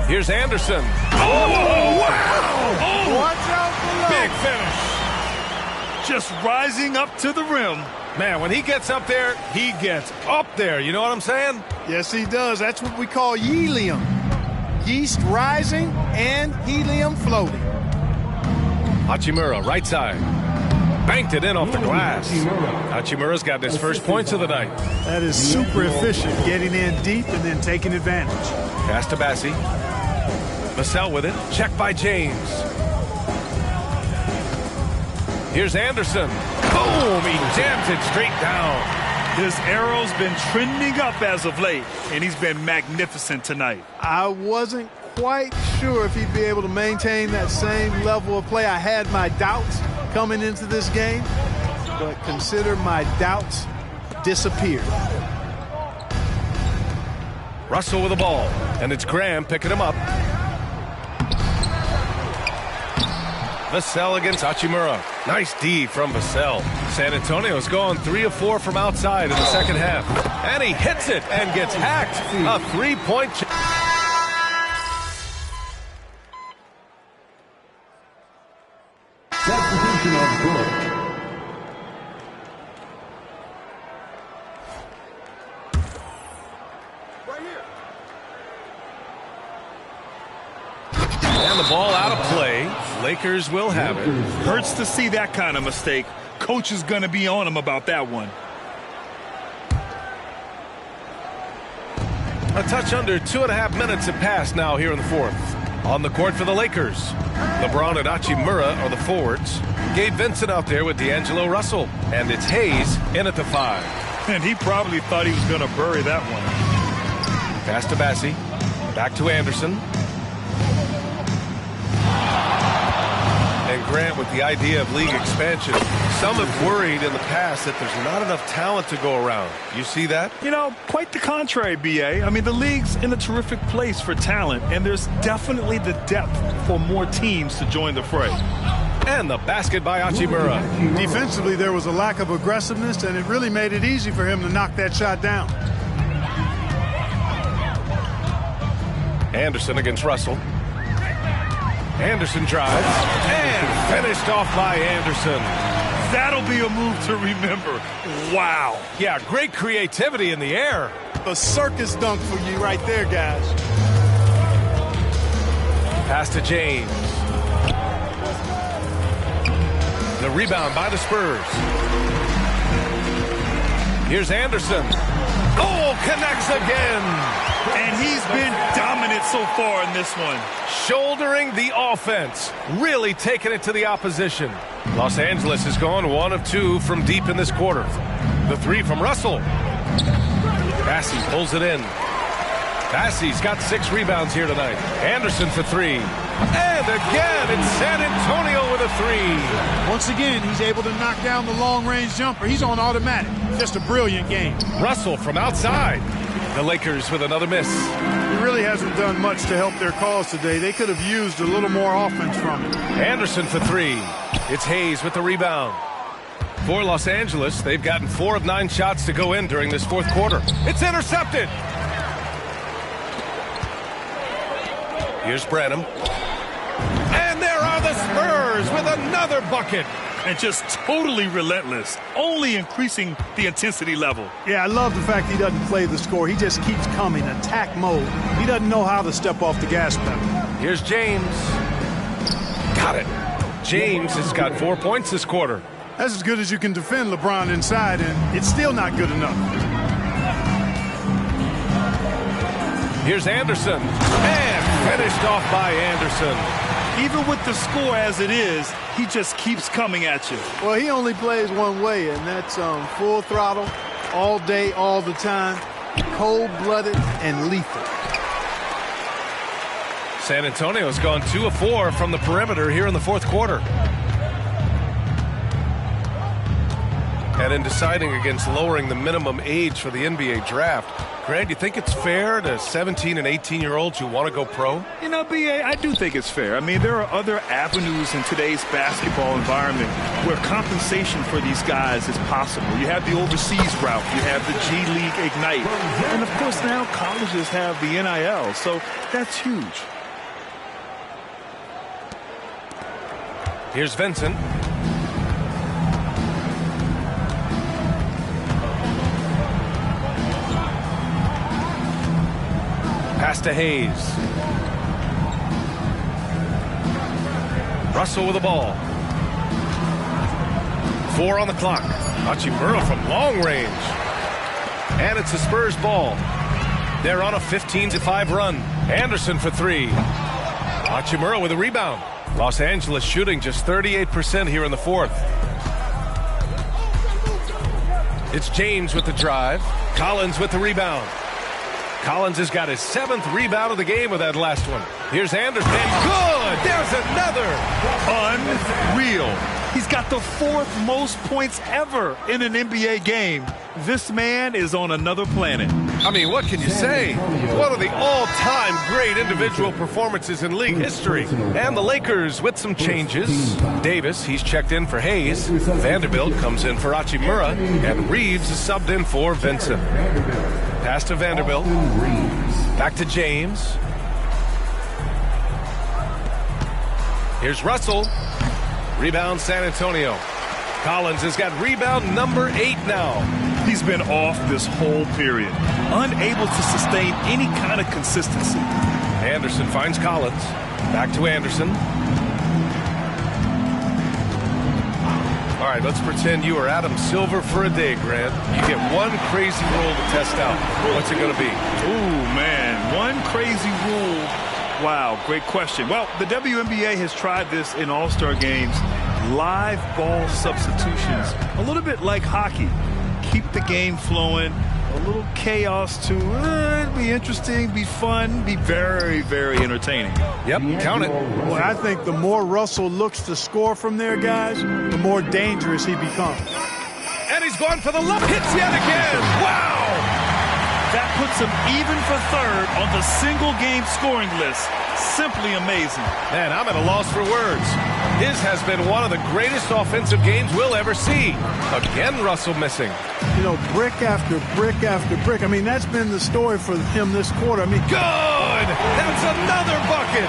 Here's Anderson. Oh, wow! Oh, watch out below. Big finish. Just rising up to the rim. Man, when he gets up there, he gets up there. You know what I'm saying? Yes, he does. That's what we call helium. Yeast rising and helium floating. Hachimura, right side. Banked it in off the glass. Hachimura's got his first points of the night. That is super efficient, getting in deep and then taking advantage. Pass to Bassi. Vassell with it. Checked by James. Here's Anderson. Boom! He jams it straight down. His arrow's been trending up as of late, and he's been magnificent tonight. I wasn't quite sure if he'd be able to maintain that same level of play. I had my doubts coming into this game, but consider my doubts disappeared. Russell with the ball, and it's Graham picking him up. Vassell against Hachimura. Nice D from Vassell. San Antonio's gone 3 of 4 from outside in the second half. And he hits it and gets hacked. A 3-point Substitution on court. Lakers will have it. Hurts to see that kind of mistake. Coach is going to be on him about that one. A touch under 2.5 minutes have passed now here in the fourth. On the court for the Lakers, LeBron and Hachimura are the forwards. Gabe Vincent out there with D'Angelo Russell. And it's Hayes in at the 5. And he probably thought he was going to bury that one. Pass to Bassie. Back to Anderson. And Grant with the idea of league expansion. Some have worried in the past that there's not enough talent to go around. You see that? You know, quite the contrary, B.A. I mean, the league's in a terrific place for talent, and there's definitely the depth for more teams to join the fray. And the basket by Hachimura. Defensively, there was a lack of aggressiveness, and it really made it easy for him to knock that shot down. Anderson against Russell. Anderson drives and finished off by Anderson. That'll be a move to remember. Wow. Yeah, great creativity in the air. A circus dunk for you right there, guys. Pass to James. The rebound by the Spurs. Here's Anderson. Oh, connects again. And he's been dominant so far in this one. Shouldering the offense. Really taking it to the opposition. Los Angeles has gone 1 of 2 from deep in this quarter. The 3 from Russell. Bassie pulls it in. Bassie's got 6 rebounds here tonight. Anderson for 3. And again, it's San Antonio with a 3. Once again, he's able to knock down the long-range jumper. He's on automatic. Just a brilliant game. Russell from outside. The Lakers with another miss. He really hasn't done much to help their cause today. They could have used a little more offense from him. Anderson for 3. It's Hayes with the rebound. For Los Angeles, they've gotten 4 of 9 shots to go in during this fourth quarter. It's intercepted. Here's Branham. And there are the Spurs with another bucket. And just totally relentless, only increasing the intensity level. Yeah, I love the fact he doesn't play the score. He just keeps coming, attack mode. He doesn't know how to step off the gas pedal. Here's James. Got it. James has got 4 points this quarter. That's as good as you can defend LeBron inside, and it's still not good enough. Here's Anderson. And finished off by Anderson. Even with the score as it is, he just keeps coming at you. Well, he only plays one way, and that's full throttle, all day, all the time, cold-blooded and lethal. San Antonio's gone 2 of 4 from the perimeter here in the fourth quarter. And in deciding against lowering the minimum age for the NBA draft, Grant, you think it's fair to 17 and 18-year-olds who want to go pro? You know, B.A., I do think it's fair. I mean, there are other avenues in today's basketball environment where compensation for these guys is possible. You have the overseas route. You have the G League Ignite. And, of course, now colleges have the NIL, so that's huge. Here's Vincent. Pass to Hayes. Russell with the ball. 4 on the clock. Hachimura from long range. And it's the Spurs ball. They're on a 15-5 run. Anderson for 3. Hachimura with a rebound. Los Angeles shooting just 38% here in the fourth. It's James with the drive. Collins with the rebound. Collins has got his 7th rebound of the game with that last one. Here's Anderson. Good! There's another! Unreal. He's got the 4th most points ever in an NBA game. This man is on another planet. I mean, what can you say? One of the all-time great individual performances in league history. And the Lakers with some changes. Davis, he's checked in for Hayes. Vanderbilt comes in for Hachimura. And Reeves is subbed in for Vincent. Pass to Vanderbilt. Back to James. Here's Russell. Rebound San Antonio. Collins has got rebound number 8 now. He's been off this whole period. Unable to sustain any kind of consistency. Anderson finds Collins. Back to Anderson. right, let's pretend you are Adam Silver for a day, Grant. You get one crazy rule to test out. What's it going to be? Ooh, man, one crazy rule. Wow, great question. Well, the WNBA has tried this in All-Star games. Live ball substitutions, a little bit like hockey. Keep the game flowing, a little chaos to be interesting, be fun, be very, very entertaining. Yep, count it. Well, I think the more Russell looks to score from there, guys, the more dangerous he becomes. And he's going for the look. Hits yet again. Wow! That puts him even for third on the single-game scoring list. Simply amazing. Man, I'm at a loss for words. His has been one of the greatest offensive games we'll ever see. Again, Russell missing. You know, brick after brick after brick. I mean, that's been the story for him this quarter. I mean, good! That's another bucket!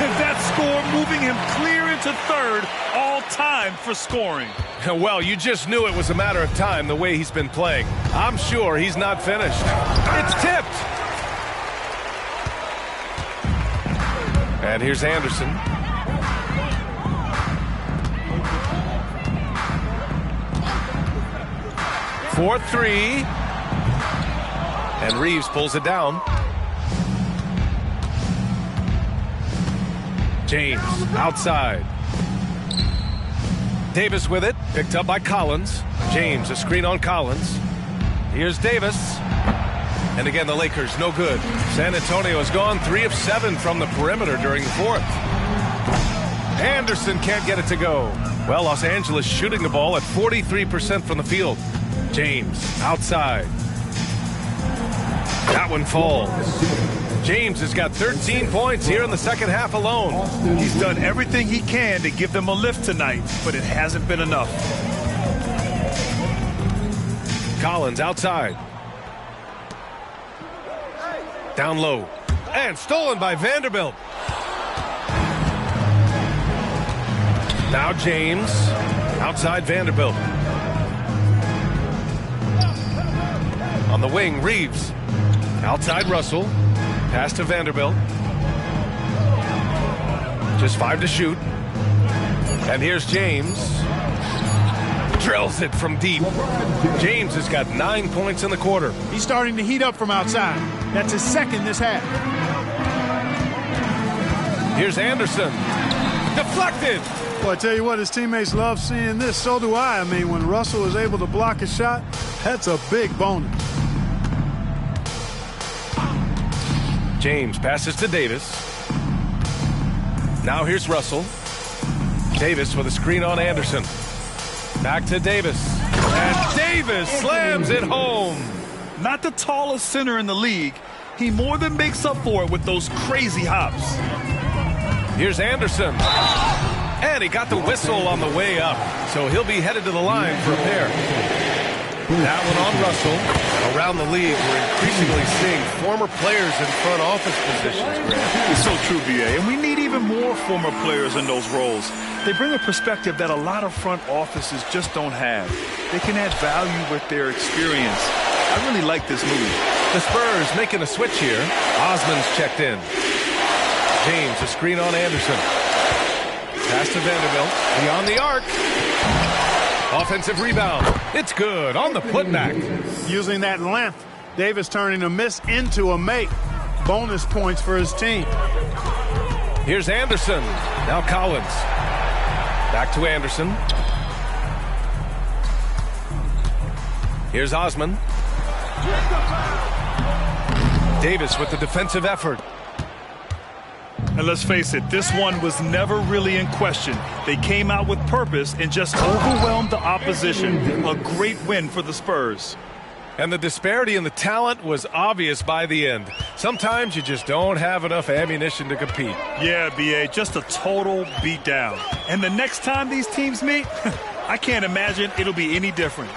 And that score moving him clear into third all time for scoring. Well, you just knew it was a matter of time the way he's been playing. I'm sure he's not finished. It's tipped! And here's Anderson. For three. And Reeves pulls it down. James outside. Davis with it. Picked up by Collins. James, a screen on Collins. Here's Davis. And again, the Lakers, no good. San Antonio has gone 3 of 7 from the perimeter during the fourth. Anderson can't get it to go. Well, Los Angeles shooting the ball at 43% from the field. James outside. That one falls. James has got 13 points here in the second half alone. He's done everything he can to give them a lift tonight, but it hasn't been enough. Collins outside. Down low. And stolen by Vanderbilt. Now James. Outside Vanderbilt. On the wing, Reeves. Outside Russell. Pass to Vanderbilt. Just 5 to shoot. And here's James. Drills it from deep. James has got 9 points in the quarter. he's starting to heat up from outside. That's his second this half. Here's Anderson. Deflected. Well, I tell you what, his teammates love seeing this. So do I. I mean, when Russell is able to block a shot, that's a big bonus. James passes to Davis. Now here's Russell. Davis with a screen on Anderson. Back to Davis. And Davis slams it home. Not the tallest center in the league. He more than makes up for it with those crazy hops. Here's Anderson. And he got the whistle on the way up. So he'll be headed to the line for a pair. That one on Russell. And around the league, we're increasingly seeing former players in front office positions, Grant. It's so true, BA. And we need even more former players in those roles. They bring a perspective that a lot of front offices just don't have. They can add value with their experience. I really like this move. The Spurs making a switch here. Osman's checked in. James, a screen on Anderson. Pass to Vanderbilt. Beyond the arc. Offensive rebound. It's good on the putback. Using that length, Davis turning a miss into a make. Bonus points for his team. Here's Anderson. Now Collins. Back to Anderson. Here's Osman. Davis with the defensive effort. And let's face it, this one was never really in question. They came out with purpose and just overwhelmed the opposition. A great win for the Spurs. And the disparity in the talent was obvious by the end. Sometimes you just don't have enough ammunition to compete. Yeah, BA, just a total beatdown. And the next time these teams meet, I can't imagine it'll be any different.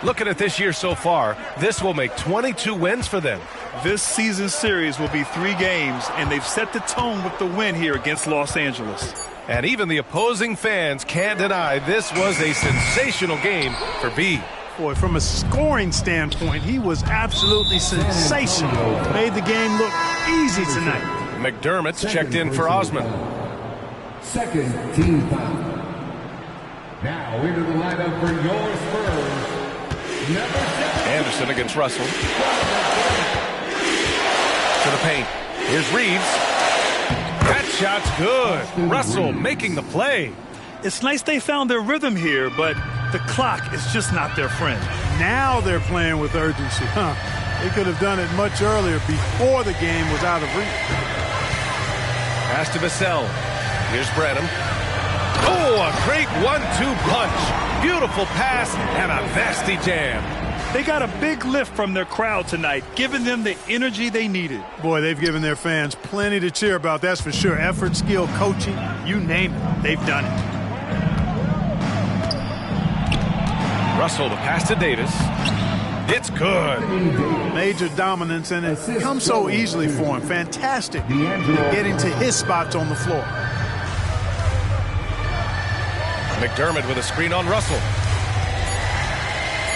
Looking at this year so far, this will make 22 wins for them. This season series will be 3 games, and they've set the tone with the win here against Los Angeles. And even the opposing fans can't deny this was a sensational game for B. Boy, from a scoring standpoint, he was absolutely sensational. Made the game look easy tonight. McDermott's checked in for Osman. Second team foul. Now into the lineup for your Spurs, number 7. Anderson against Russell. To the paint. Here's Reeves. That shot's good. Russell making the play. It's nice they found their rhythm here, but the clock is just not their friend. Now they're playing with urgency. They could have done it much earlier before the game was out of reach. Pass to Vassell. Here's Branham. Oh, a great 1-2 punch. Beautiful pass and a nasty jam. They got a big lift from their crowd tonight, giving them the energy they needed. Boy, they've given their fans plenty to cheer about, that's for sure. Effort, skill, coaching, you name it, they've done it. Russell, the pass to Davis. It's good. Major dominance, and it comes so easily for him. Fantastic getting to his spots on the floor. McDermott with a screen on Russell.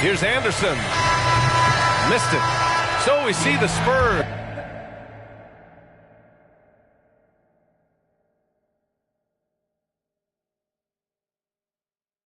Here's Anderson. Missed it. So we see the Spurs.